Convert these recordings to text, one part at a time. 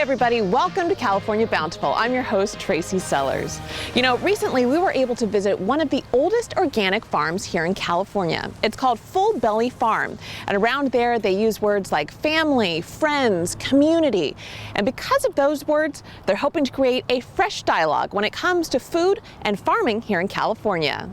everybody, welcome to California Bountiful. I'm your host, Tracy Sellers. You know, recently we were able to visit one of the oldest organic farms here in California. It's called Full Belly Farm, and around there they use words like family, friends, community. And because of those words, they're hoping to create a fresh dialogue when it comes to food and farming here in California.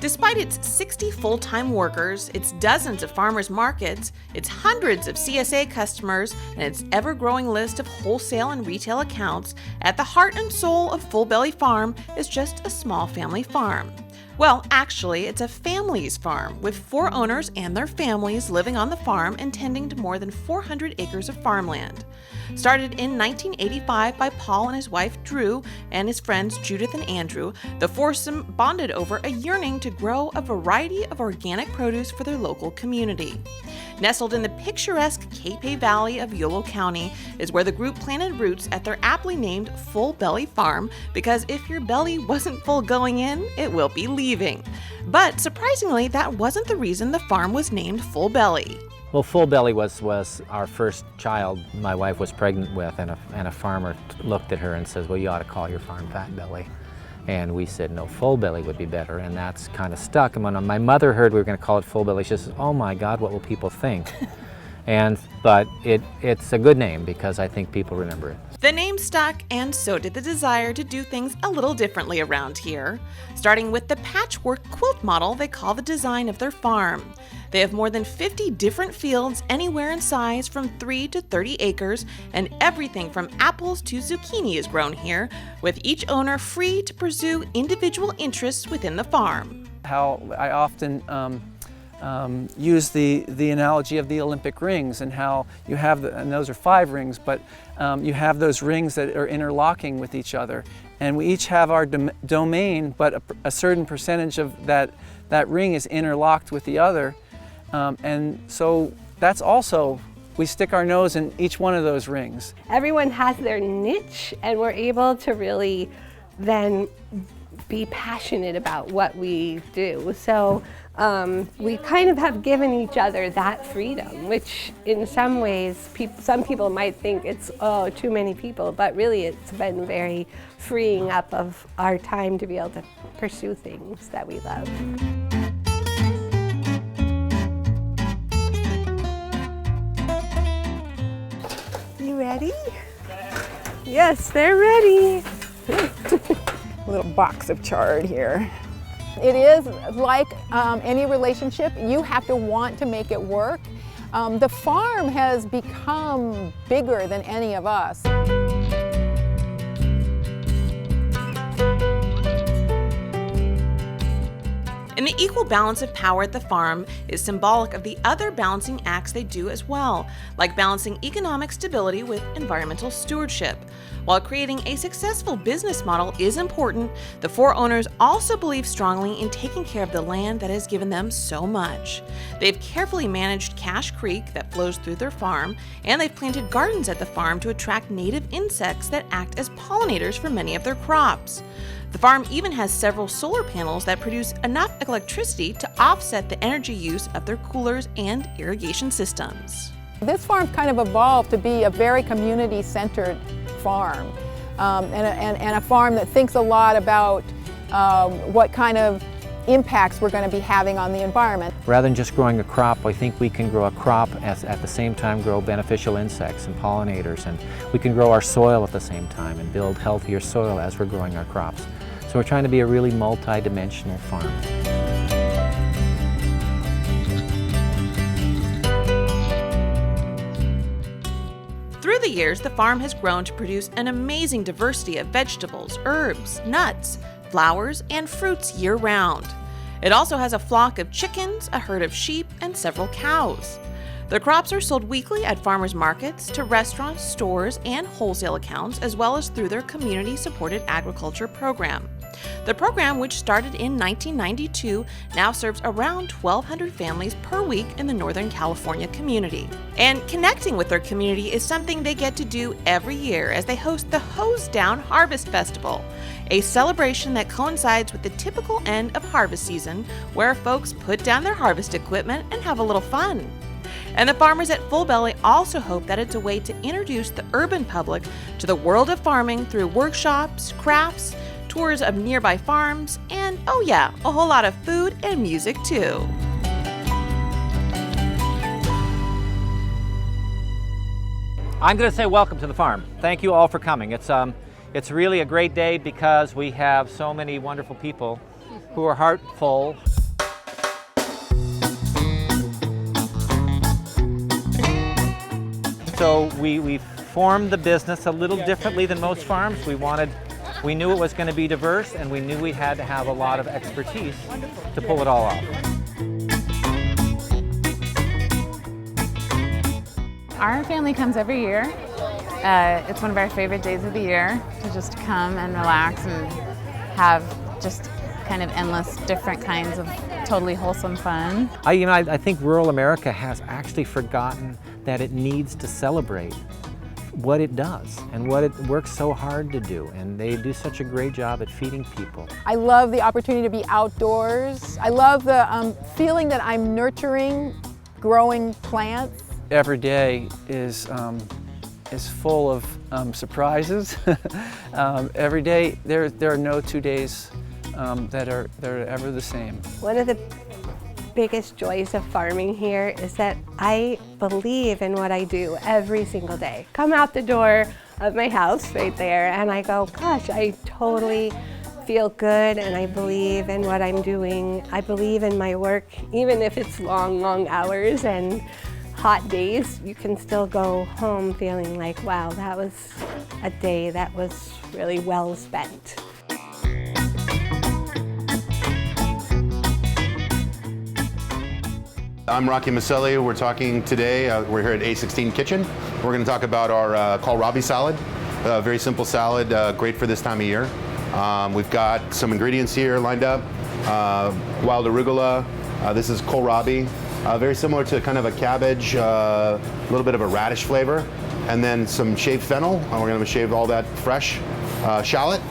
Despite its 60 full-time workers, its dozens of farmers markets, its hundreds of CSA customers, and its ever-growing list of wholesale and retail accounts, at the heart and soul of Full Belly Farm is just a small family farm. Well, actually, it's a family's farm with 4 owners and their families living on the farm and tending to more than 400 acres of farmland. Started in 1985 by Paul and his wife Drew and his friends Judith and Andrew, the foursome bonded over a yearning to grow a variety of organic produce for their local community. Nestled in the picturesque Capay Valley of Dorado County is where the group planted roots at their aptly named Full Belly Farm, because if your belly wasn't full going in, it will be leaving. But surprisingly, that wasn't the reason the farm was named Full Belly. Well, Full Belly was our first child my wife was pregnant with, and a farmer looked at her and says, well, you ought to call your farm Fat Belly. And we said, no, Full Belly would be better, and that's kind of stuck. And when my mother heard we were going to call it Full Belly, she says, oh my God, what will people think? But it's a good name because I think people remember it. The name stuck, and so did the desire to do things a little differently around here. Starting with the patchwork quilt model they call the design of their farm. They have more than 50 different fields, anywhere in size from 3 to 30 acres, and everything from apples to zucchini is grown here, with each owner free to pursue individual interests within the farm. How I often use the analogy of the Olympic rings, and how you have, and those are 5 rings, but you have those rings that are interlocking with each other. And we each have our domain, but a certain percentage of that ring is interlocked with the other. And so that's also, we stick our nose in each one of those rings. Everyone has their niche, and we're able to really then be passionate about what we do. So we kind of have given each other that freedom, which in some ways, some people might think it's, oh, too many people, but really it's been very freeing up of our time to be able to pursue things that we love. You ready? Yes, they're ready. A little box of chard here. It is like any relationship, you have to want to make it work. The farm has become bigger than any of us. And the equal balance of power at the farm is symbolic of the other balancing acts they do as well, like balancing economic stability with environmental stewardship. While creating a successful business model is important, the 4 owners also believe strongly in taking care of the land that has given them so much. They've carefully managed Cache Creek that flows through their farm, and they've planted gardens at the farm to attract native insects that act as pollinators for many of their crops. The farm even has several solar panels that produce enough electricity to offset the energy use of their coolers and irrigation systems. This farm kind of evolved to be a very community-centered farm, and a farm that thinks a lot about what kind of impacts we're going to be having on the environment. Rather than just growing a crop, I think we can grow a crop at the same time grow beneficial insects and pollinators, and we can grow our soil at the same time and build healthier soil as we're growing our crops. So we're trying to be a really multi-dimensional farm. Through the years, the farm has grown to produce an amazing diversity of vegetables, herbs, nuts, flowers, and fruits year-round. It also has a flock of chickens, a herd of sheep, and several cows. Their crops are sold weekly at farmers markets, to restaurants, stores, and wholesale accounts, as well as through their community-supported agriculture program. The program, which started in 1992, now serves around 1,200 families per week in the Northern California community. And connecting with their community is something they get to do every year as they host the Hose Down Harvest Festival, a celebration that coincides with the typical end of harvest season, where folks put down their harvest equipment and have a little fun. And the farmers at Full Belly also hope that it's a way to introduce the urban public to the world of farming through workshops, crafts, tours of nearby farms, and oh yeah, a whole lot of food and music too. I'm going to say welcome to the farm. Thank you all for coming. It's really a great day because we have so many wonderful people who are heartful. So we formed the business a little differently than most farms. We knew it was going to be diverse, and we knew we had to have a lot of expertise to pull it all off. Our family comes every year. It's one of our favorite days of the year to just come and relax and have just kind of endless different kinds of totally wholesome fun. I think rural America has actually forgotten that it needs to celebrate what it does and what it works so hard to do, and they do such a great job at feeding people. I love the opportunity to be outdoors. I love the feeling that I'm nurturing growing plants. Every day is full of surprises. Every day, there are no 2 days that are ever the same. One of the biggest joys of farming here is that I believe in what I do every single day. Come out the door of my house right there and I go, gosh, I totally feel good and I believe in what I'm doing. I believe in my work, even if it's long, long hours and hot days, you can still go home feeling like, wow, that was a day that was really well spent. I'm Rocky Maselli. We're talking today, we're here at A16 Kitchen. We're going to talk about our Kohlrabi salad. Very simple salad, great for this time of year. We've got some ingredients here lined up. Wild arugula, this is Kohlrabi. Very similar to kind of a cabbage, a little bit of a radish flavor. And then some shaved fennel, we're going to shave all that fresh. Shallot,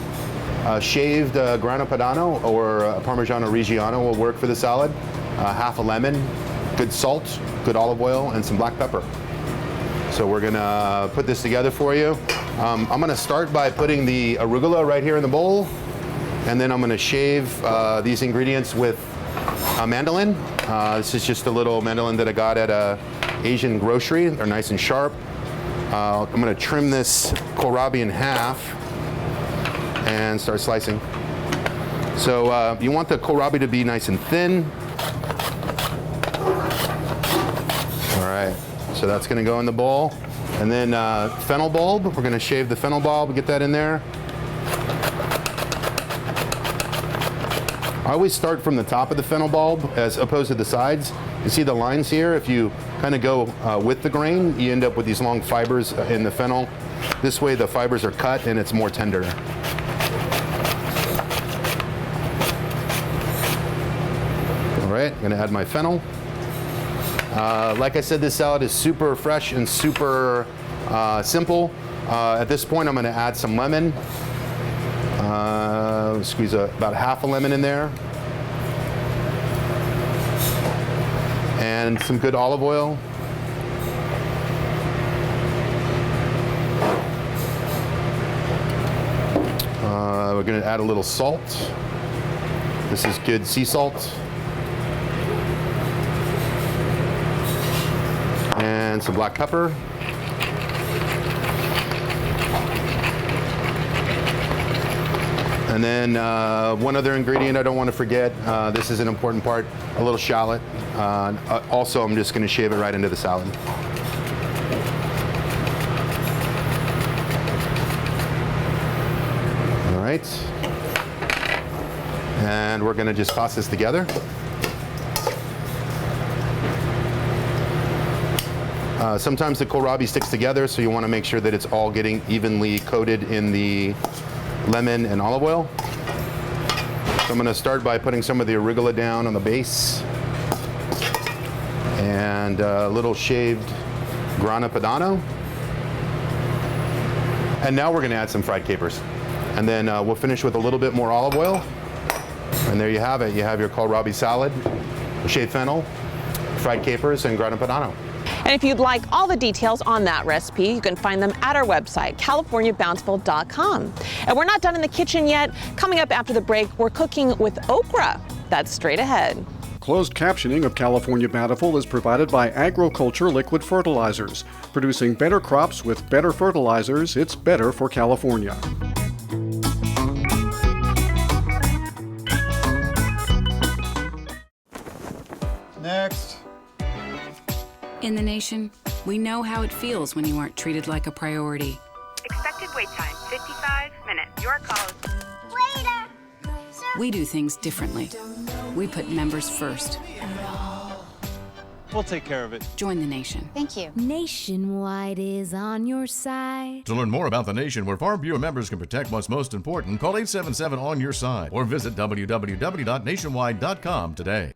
shaved grana padano or Parmigiano Reggiano will work for the salad. Half a lemon, good salt, good olive oil, and some black pepper. So we're gonna put this together for you. I'm gonna start by putting the arugula right here in the bowl, and then I'm gonna shave these ingredients with a mandolin. This is just a little mandolin that I got at a Asian grocery. They're nice and sharp. I'm gonna trim this kohlrabi in half and start slicing. So you want the kohlrabi to be nice and thin. All right, so that's gonna go in the bowl. And then fennel bulb, we're gonna shave the fennel bulb, get that in there. I always start from the top of the fennel bulb as opposed to the sides. You see the lines here? If you kind of go with the grain, you end up with these long fibers in the fennel. This way the fibers are cut and it's more tender. All right, I'm gonna add my fennel. Like I said, this salad is super fresh and super simple. At this point, I'm gonna add some lemon. Squeeze about half a lemon in there. And some good olive oil. We're gonna add a little salt. This is good sea salt. And some black pepper. And then one other ingredient I don't want to forget, this is an important part, a little shallot. Also, I'm just going to shave it right into the salad. All right. And we're going to just toss this together. Sometimes the kohlrabi sticks together, so you want to make sure that it's all getting evenly coated in the lemon and olive oil. So I'm going to start by putting some of the arugula down on the base. And a little shaved grana padano. And now we're going to add some fried capers. And then we'll finish with a little bit more olive oil. And there you have it. You have your kohlrabi salad, shaved fennel, fried capers, and grana padano. And if you'd like all the details on that recipe, you can find them at our website, CaliforniaBountiful.com. And we're not done in the kitchen yet. Coming up after the break, we're cooking with okra. That's straight ahead. Closed captioning of California Bountiful is provided by Agriculture Liquid Fertilizers. Producing better crops with better fertilizers, it's better for California. Next. In the nation, we know how it feels when you aren't treated like a priority. Expected wait time, 55 minutes. Your call is... Waiter! We do things differently. We put members first. We'll take care of it. Join the nation. Thank you. Nationwide is on your side. To learn more about the nation where Farm Bureau members can protect what's most important, call 877 on your side or visit www.nationwide.com today.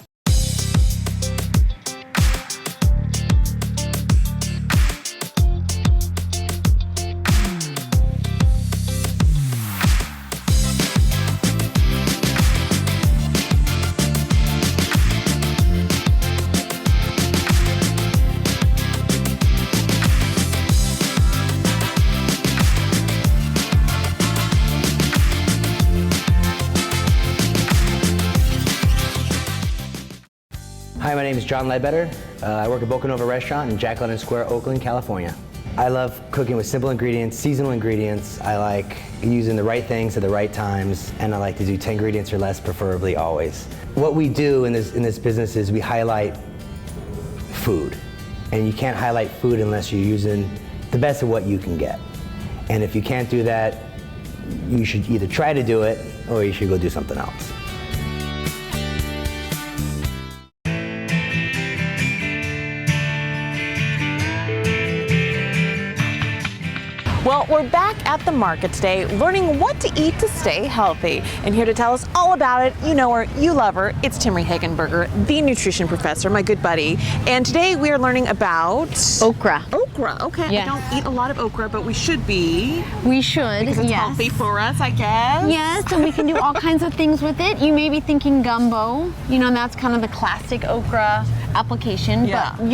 Hi, my name is John Ledbetter. I work at Boca Nova Restaurant in Jack London Square, Oakland, California. I love cooking with simple ingredients, seasonal ingredients. I like using the right things at the right times, and I like to do 10 ingredients or less, preferably always. What we do in this business is we highlight food, and you can't highlight food unless you're using the best of what you can get. And if you can't do that, you should either try to do it or you should go do something else. Well, we're back at the market today learning what to eat to stay healthy. And here to tell us all about it, you know her, you love her, it's Timmery Hagenberger, the nutrition professor, my good buddy. And today we are learning about... okra. Okra, okay. Yes. I don't eat a lot of okra, but we should be. We should, because it's yes. healthy for us, I guess. Yes, and we can do all kinds of things with it. You may be thinking gumbo. You know, that's kind of the classic okra application. Yeah. But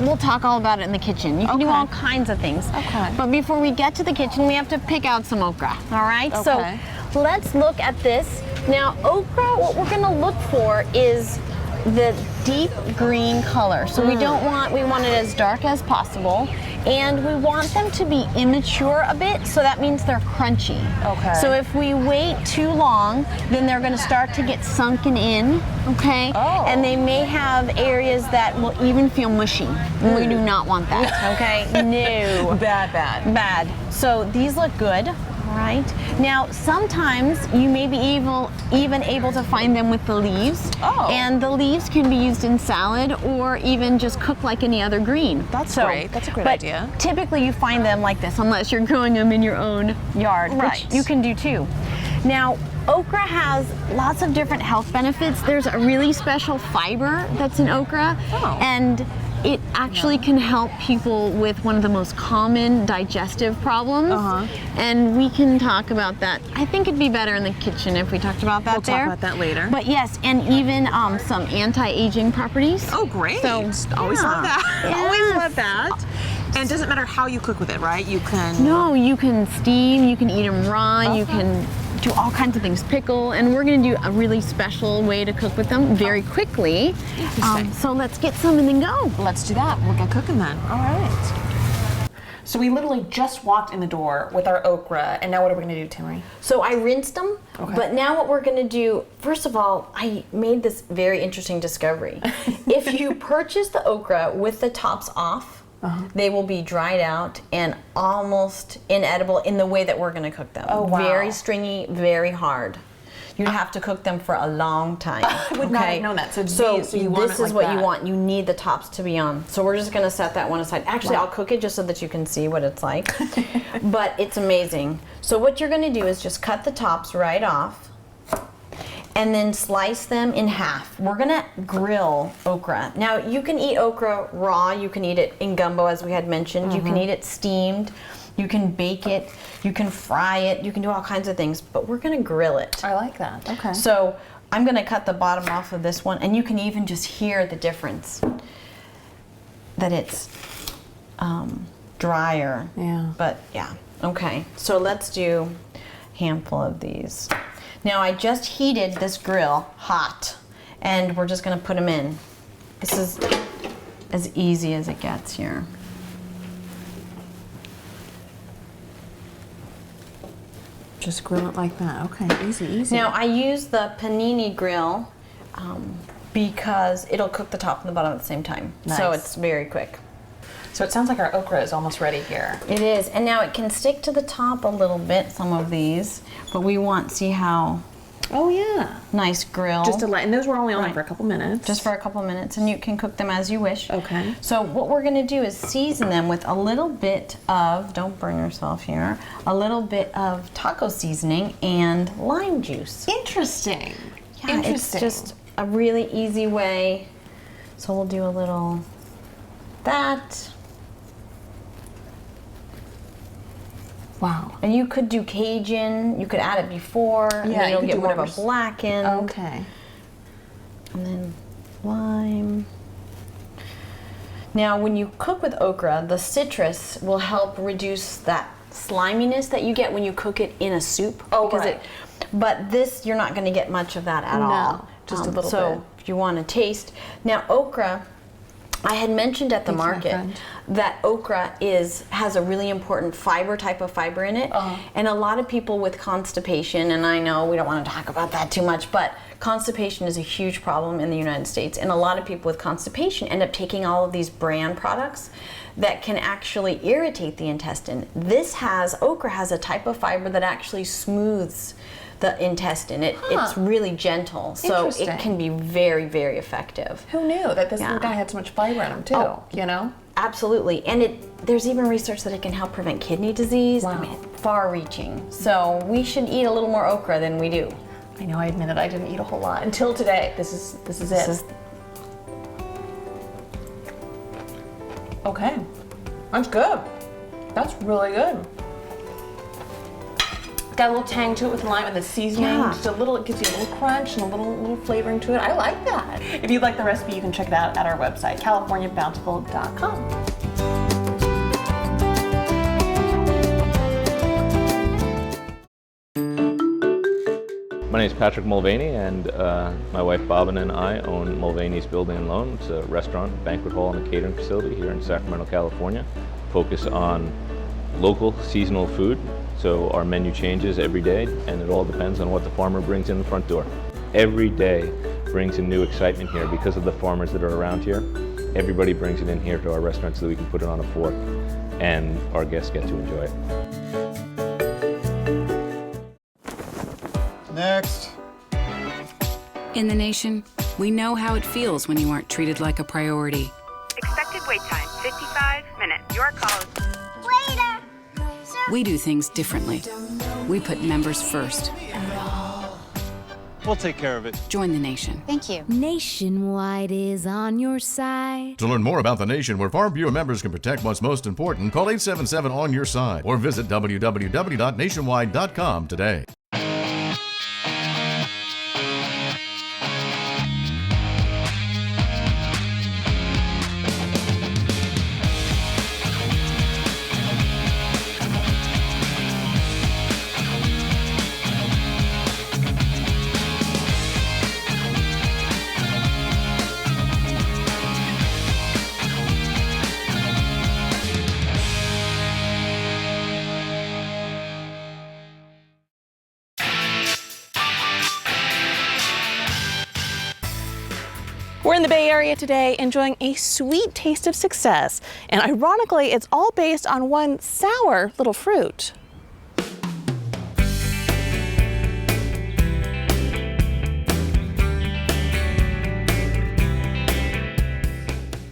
we'll talk all about it in the kitchen. You can do all kinds of things. Okay. But before we get to the kitchen, we have to pick out some okra, all right? Okay. So let's look at this. Now, okra, what we're gonna look for is the deep green color. So we want it as dark as possible. And we want them to be immature a bit, so that means they're crunchy. Okay. So if we wait too long, then they're gonna start to get sunken in, okay? Oh. And they may have areas that will even feel mushy. We do not want that, okay? No. Bad. So these look good. Right. Now, sometimes you may be even able to find them with the leaves. Oh. And the leaves can be used in salad or even just cooked like any other green. That's great. That's a great idea. Typically you find them like this unless you're growing them in your own yard, Right. which you can do too. Now, okra has lots of different health benefits. There's a really special fiber that's in okra. Oh. And it actually can help people with one of the most common digestive problems. And we can talk about that. I think it'd be better in the kitchen if we talked about that We'll talk about that later. But yes, and even some anti-aging properties. Oh, great. So, always love that. Yes. Always love that. And it doesn't matter how you cook with it, right? You can... No, you can steam, you can eat them raw, you can do all kinds of things, pickle, and we're gonna do a really special way to cook with them very quickly. So let's get some and then go. Let's do that. We'll get cooking then. All right. So we literally just walked in the door with our okra, and now what are we gonna do, Timmery? So I rinsed them, but now what we're gonna do, first of all, I made this very interesting discovery. If you purchase the okra with the tops off, they will be dried out and almost inedible in the way that we're gonna cook them. Oh, wow. Very stringy, very hard. You'd have to cook them for a long time. I would not have known that. So you want this it is like what that. you want. You need the tops to be on. So we're just gonna set that one aside. Actually, I'll cook it just so that you can see what it's like. But it's amazing. So what you're gonna do is just cut the tops right off. and then slice them in half. We're gonna grill okra. Now you can eat okra raw, you can eat it in gumbo as we had mentioned, you can eat it steamed, you can bake it, you can fry it, you can do all kinds of things, but we're gonna grill it. I like that. Okay. So I'm gonna cut the bottom off of this one, and you can even just hear the difference, that it's drier. Yeah. But yeah, okay. So let's do a handful of these. Now I just heated this grill hot, and we're just gonna put them in. This is as easy as it gets here. Just grill it like that. Okay, easy, easy. Now I use the panini grill because it'll cook the top and the bottom at the same time. Nice. So it's very quick. So it sounds like our okra is almost ready here. It is, and now it can stick to the top a little bit, some of these, but we want to see how Oh yeah. nice grill. Just to let, and those were only on Right. for a couple minutes. Just for a couple minutes, and you can cook them as you wish. Okay. So what we're gonna do is season them with a little bit of, don't burn yourself here, a little bit of taco seasoning and lime juice. Interesting. Yeah, Interesting. it's just a really easy way. So we'll do a little that. Wow. And you could do Cajun, you could add it before, and Yeah, then you you'll could get do more of a whatever's- blackened. Okay. And then lime. Now, when you cook with okra, the citrus will help reduce that sliminess that you get when you cook it in a soup. Oh, because right. But this, you're not going to get much of that at No, all. just a little so bit. if you want to taste. Now, okra, I had mentioned at the Thanks, my market friend. that okra has a really important type of fiber in it. And a lot of people with constipation, and I know we don't want to talk about that too much, but constipation is a huge problem in the United States. And a lot of people with constipation end up taking all of these brand products that can actually irritate the intestine. Okra has a type of fiber that actually smooths the intestine. It's really gentle, so it Interesting. can be very, very effective. Who knew that this Yeah. guy had so much fiber in him too? Oh. You know. Absolutely, and there's even research that it can help prevent kidney disease. Wow. I mean, far-reaching. So we should eat a little more okra than we do. I know. I admitted I didn't eat a whole lot until today. This is it. Okay. That's good. That's really good. Got a little tang to it with lime and the seasoning. Yeah. Just it gives you a little crunch and a little flavoring to it. I like that. If you'd like the recipe, you can check it out at our website, californiabountiful.com. My name is Patrick Mulvaney, and my wife Bobbin and I own Mulvaney's Building and Loan. It's a restaurant, banquet hall, and a catering facility here in Sacramento, California. Focus on local, seasonal food. So our menu changes every day, and it all depends on what the farmer brings in the front door. Every day brings a new excitement here because of the farmers that are around here. Everybody brings it in here to our restaurant so that we can put it on a fork, and our guests get to enjoy it. Next. In the nation, we know how it feels when you aren't treated like a priority. Expected wait time, 55 minutes. Your call is... We do things differently. We put members first. We'll take care of it. Join the nation. Thank you. Nationwide is on your side. To learn more about the nation where Farm Bureau members can protect what's most important, call 877 on your side or visit www.nationwide.com today. We're in the Bay Area today enjoying a sweet taste of success. And ironically, it's all based on one sour little fruit.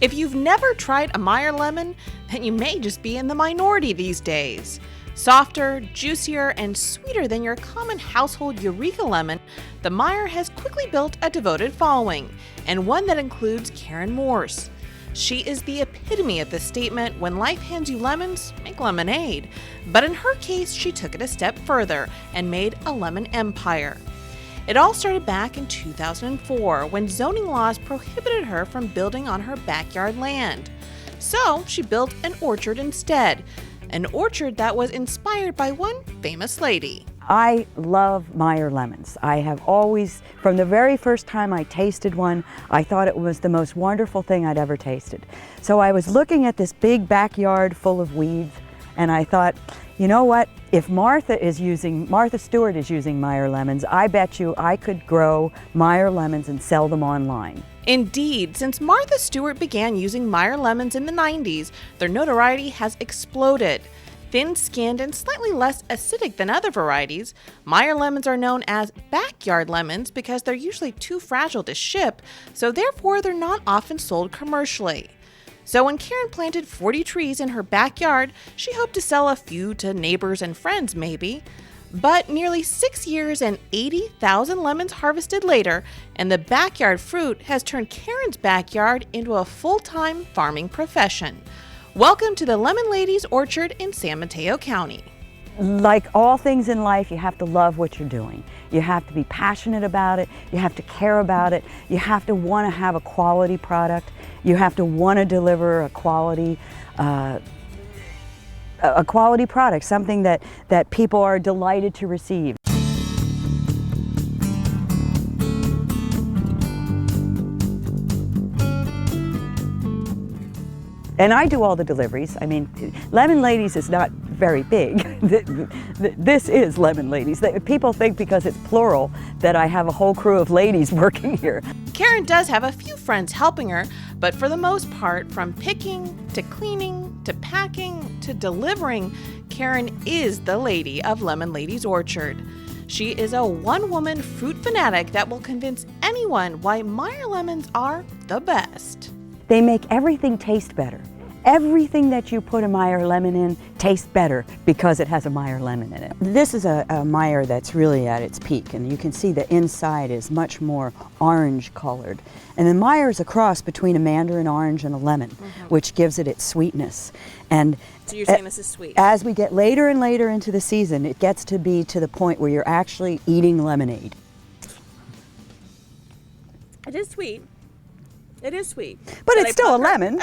If you've never tried a Meyer lemon, then you may just be in the minority these days. Softer, juicier, and sweeter than your common household Eureka lemon, the Meyer has quickly built a devoted following, and one that includes Karen Morse. She is the epitome of the statement, when life hands you lemons, make lemonade. But in her case, she took it a step further and made a lemon empire. It all started back in 2004 when zoning laws prohibited her from building on her backyard land. So she built an orchard instead, an orchard that was inspired by one famous lady. I love Meyer lemons. I have always, from the very first time I tasted one, I thought it was the most wonderful thing I'd ever tasted. So I was looking at this big backyard full of weeds, and I thought, you know what? If Martha Stewart is using Meyer lemons, I bet you I could grow Meyer lemons and sell them online. Indeed, since Martha Stewart began using Meyer lemons in the 90s, their notoriety has exploded. Thin-skinned and slightly less acidic than other varieties, Meyer lemons are known as backyard lemons because they're usually too fragile to ship, so therefore they're not often sold commercially. So when Karen planted 40 trees in her backyard, she hoped to sell a few to neighbors and friends maybe. But nearly 6 years and 80,000 lemons harvested later, and the backyard fruit has turned Karen's backyard into a full-time farming profession. Welcome to the Lemon Lady's Orchard in San Mateo County. Like all things in life, you have to love what you're doing. You have to be passionate about it. You have to care about it. You have to want to have a quality product. You have to want to deliver a quality product, something that people are delighted to receive. And I do all the deliveries. I mean, Lemon Ladies is not very big. This is Lemon Ladies. People think because it's plural that I have a whole crew of ladies working here. Karen does have a few friends helping her, but for the most part, from picking to cleaning to packing to delivering, Karen is the lady of Lemon Lady's Orchard. She is a one-woman fruit fanatic that will convince anyone why Meyer lemons are the best. They make everything taste better. Everything that you put a Meyer lemon in tastes better because it has a Meyer lemon in it. This is a Meyer that's really at its peak, and you can see the inside is much more orange colored. And the Meyer is a cross between a mandarin orange and a lemon, which gives it its sweetness. And so you're saying this is sweet? As we get later and later into the season, it gets to be to the point where you're actually eating lemonade. It is sweet. It is sweet. But it's still a lemon.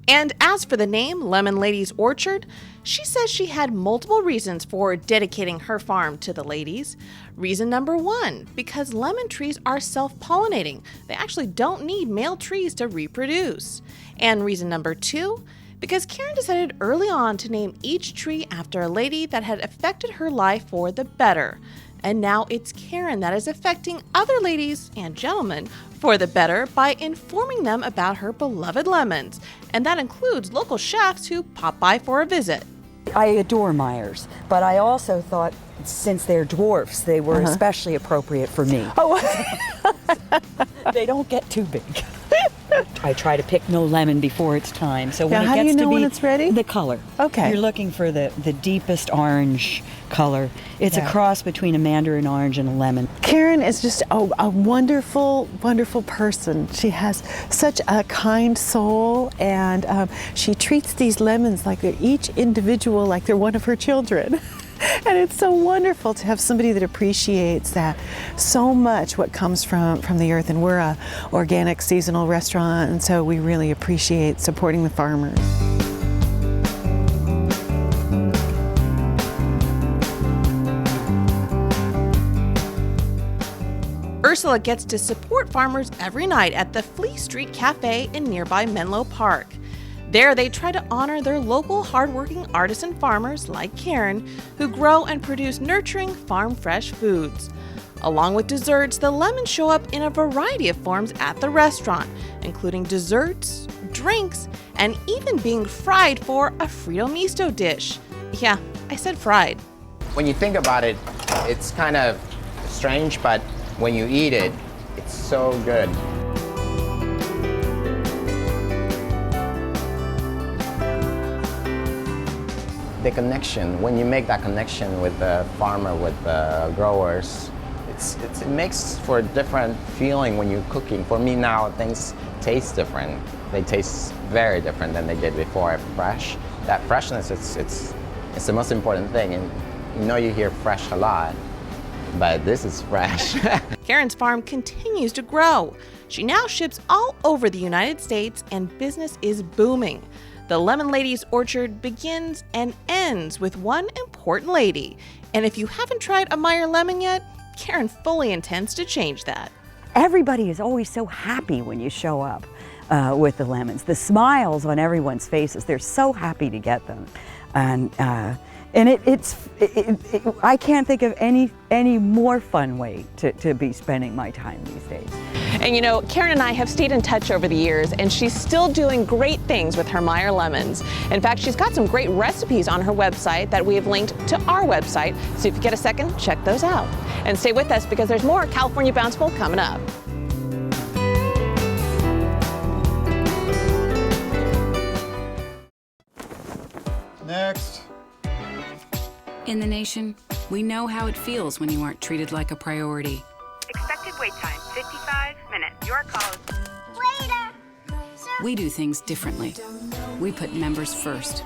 And as for the name, Lemon Lady's Orchard, she says she had multiple reasons for dedicating her farm to the ladies. Reason number one, because lemon trees are self-pollinating. They actually don't need male trees to reproduce. And reason number two, because Karen decided early on to name each tree after a lady that had affected her life for the better. And now it's Karen that is affecting other ladies and gentlemen for the better by informing them about her beloved lemons. And that includes local chefs who pop by for a visit. I adore Meyers, but I also thought since they're dwarfs, they were especially appropriate for me. Oh, they don't get too big. I try to pick no lemon before it's time. So when how it gets do you know to be when it's ready? The color. Okay. You're looking for the deepest orange color. It's a cross between a mandarin orange and a lemon. Karen is just a wonderful, wonderful person. She has such a kind soul, and she treats these lemons like they're each individual, like they're one of her children. And it's so wonderful to have somebody that appreciates that so much, what comes from the earth. And we're a organic seasonal restaurant, and so we really appreciate supporting the farmers. Ursula gets to support farmers every night at the Flea Street Cafe in nearby Menlo Park. There, they try to honor their local hardworking artisan farmers like Karen, who grow and produce nurturing farm-fresh foods. Along with desserts, the lemons show up in a variety of forms at the restaurant, including desserts, drinks, and even being fried for a Frito Misto dish. Yeah, I said fried. When you think about it, it's kind of strange, but when you eat it, it's so good. the connection. When you make that connection with the farmer, with the growers, it makes for a different feeling when you're cooking. For me now, things taste different. They taste very different than they did before. Fresh. That freshness, it's the most important thing. And you know you hear fresh a lot, but this is fresh. Karen's farm continues to grow. She now ships all over the United States and business is booming. The Lemon Lady's orchard begins and ends with one important lady. And if you haven't tried a Meyer lemon yet, Karen fully intends to change that. Everybody is always so happy when you show up with the lemons. The smiles on everyone's faces, they're so happy to get them. And I can't think of any more fun way to be spending my time these days. And you know, Karen and I have stayed in touch over the years, and she's still doing great things with her Meyer lemons. In fact, she's got some great recipes on her website that we have linked to our website. So if you get a second, check those out. And stay with us because there's more California Bountiful coming up. Next. In the nation, we know how it feels when you aren't treated like a priority. Expected wait time, 55 minutes. Your call. Waiter! We do things differently. We put members first.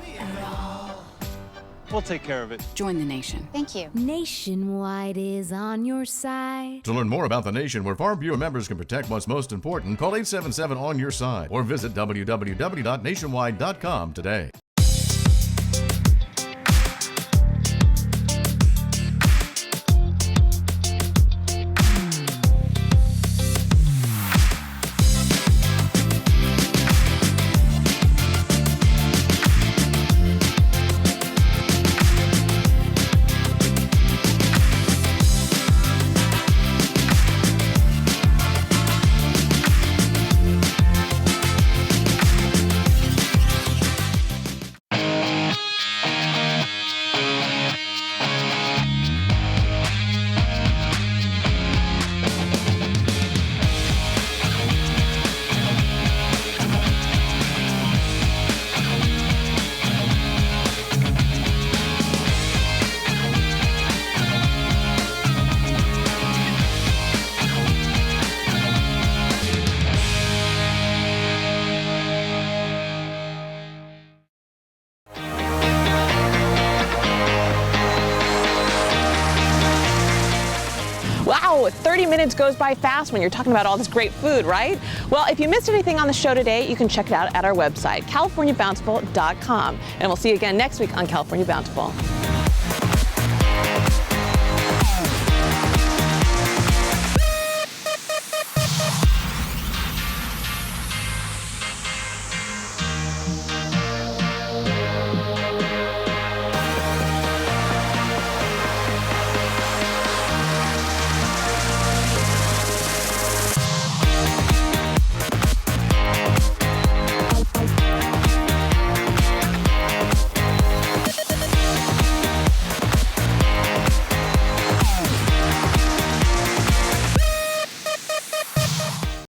We'll take care of it. Join the nation. Thank you. Nationwide is on your side. To learn more about the nation where Farm Bureau members can protect what's most important, call 877 on your side or visit www.nationwide.com today. Wow, 30 minutes goes by fast when you're talking about all this great food, right? Well, if you missed anything on the show today, you can check it out at our website, californiabountiful.com. And we'll see you again next week on California Bountiful.